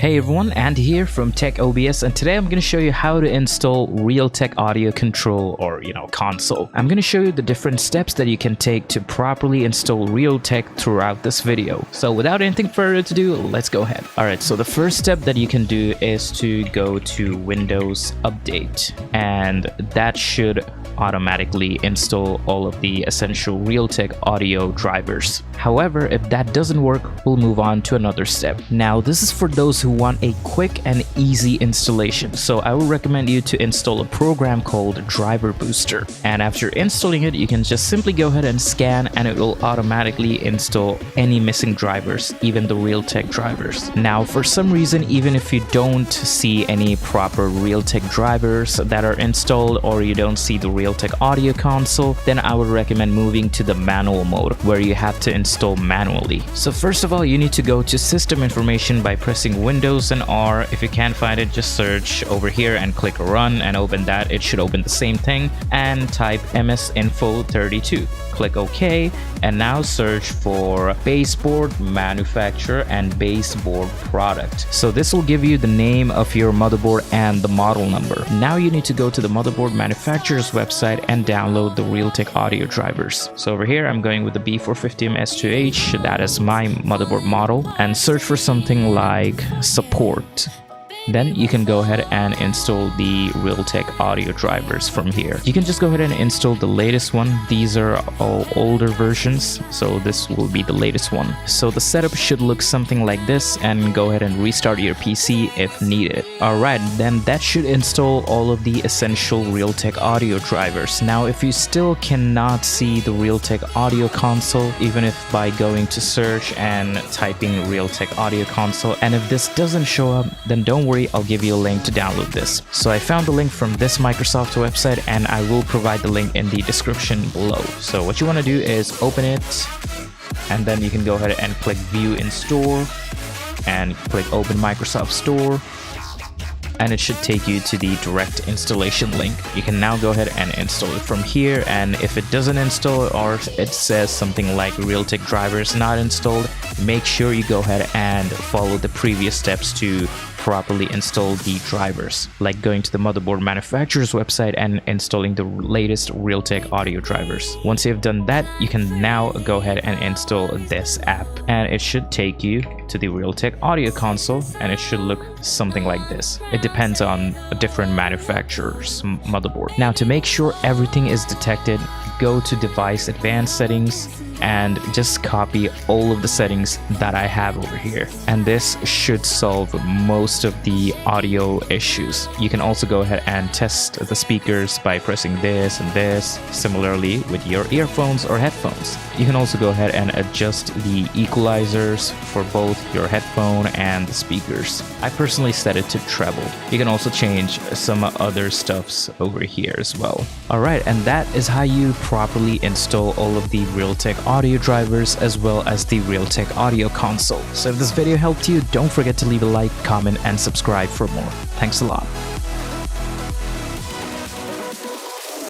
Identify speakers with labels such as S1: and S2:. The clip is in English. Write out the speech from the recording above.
S1: Hey everyone, Andy here from TechOBS, and today I'm going to show you how to install Realtek audio control or console. I'm going to show you the different steps that you can take to properly install Realtek throughout this video. So without anything further to do, let's go ahead. Alright, so the first step that you can do is to go to Windows Update, and that should automatically install all of the essential Realtek audio drivers. However, if that doesn't work, we'll move on to another step. Now, this is for those who want a quick and easy installation. So I would recommend you to install a program called Driver Booster. And after installing it, you can just simply go ahead and scan, and it will automatically install any missing drivers, even the Realtek drivers. Now, for some reason, even if you don't see any proper Realtek drivers that are installed, or you don't see the Realtek audio console, then I would recommend moving to the manual mode, where you have to install manually. So first of all, you need to go to System Information by pressing Windows and R. If you can't find it, just search over here and click Run and open that. It should open the same thing, and type MSInfo32. Click OK, and now search for baseboard manufacturer and baseboard product. So this will give you the name of your motherboard and the model number. Now you need to go to the motherboard manufacturer's website and download the Realtek audio drivers. So over here I'm going with the B450M S2H, that is my motherboard model, and search for something like support. Then you can go ahead and install the Realtek audio drivers from here. You can just go ahead and install the latest one. These are all older versions, so this will be the latest one. So the setup should look something like this, and go ahead and restart your PC if needed. Alright, then that should install all of the essential Realtek audio drivers. Now, if you still cannot see the Realtek audio console, even if by going to search and typing Realtek audio console, and if this doesn't show up, then don't worry, I'll give you a link to download this. So I found the link from this Microsoft website, and I will provide the link in the description below. So what you want to do is open it, and then you can go ahead and click View in Store and click Open Microsoft Store, and it should take you to the direct installation link. You can now go ahead and install it from here, and if it doesn't install or it says something like Realtek drivers not installed, make sure you go ahead and follow the previous steps to properly install the drivers, like going to the motherboard manufacturer's website and installing the latest Realtek audio drivers. Once you've done that, you can now go ahead and install this app, and it should take you to the Realtek audio console, and it should look something like this. It depends on a different manufacturer's motherboard. Now, to make sure everything is detected, go to Device Advanced Settings and just copy all of the settings that I have over here, and this should solve most of the audio issues. You can also go ahead and test the speakers by pressing this and this, similarly with your earphones or headphones. You can also go ahead and adjust the equalizers for both your headphone and the speakers. I personally set it to treble. You can also change some other stuffs over here as well. Alright, and that is how you properly install all of the Realtek audio drivers as well as the Realtek audio console. So if this video helped you, don't forget to leave a like, comment, and subscribe for more. Thanks a lot.